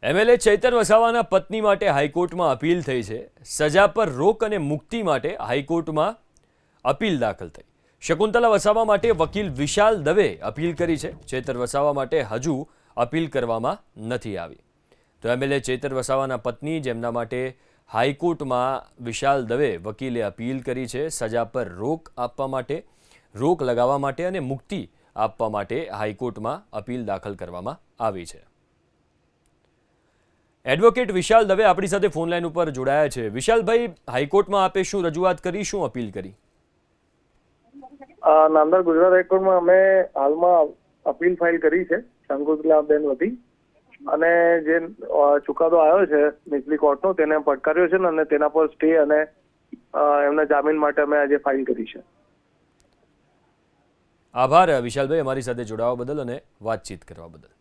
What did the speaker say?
MLA Chaitar વસાવાના પત્ની માટે હાઈકોર્ટમાં અપીલ થઈ છે। સજા પર રોક અને મુક્તિ માટે હાઈકોર્ટમાં અપીલ દાખલ થઈ। શકુંતલા વસાવા માટે વકીલ વિશાલ દવે અપીલ કરી છે। ચૈતર વસાવા માટે હજુ અપીલ કરવામાં નથી આવી। તો એમએલએ ચૈતર વસાવાના પત્ની જેમના માટે હાઈકોર્ટમાં વિશાલ દવે વકીલે અપીલ કરી છે। સજા પર રોક આપવા માટે, રોક લગાવવા માટે અને મુક્તિ આપવા માટે હાઈકોર્ટમાં અપીલ દાખલ કરવામાં આવી છે। એડવોકેટ વિશાલ દવે આપણી સાથે ફોન લાઈન ઉપર જોડાયા છે। વિશાલભાઈ, હાઈકોર્ટમાં આપે શું રજૂઆત કરી, શું અપીલ કરી? નામદાર ગુજરાત હાઈકોર્ટમાં અમે હાલમાં અપીલ ફાઇલ કરી છે શકુંતલાબેન વતી, અને જે ચુકાદો આવ્યો છે નીચલી કોર્ટનો તેને પડકાર્યો છે અને તેના પર સ્ટે અને એમના જામીન માટે અમે આજે ફાઇલ કરી છે। આભાર વિશાલભાઈ, અમારી સાથે જોડાવા બદલ અને વાતચીત કરવા બદલ।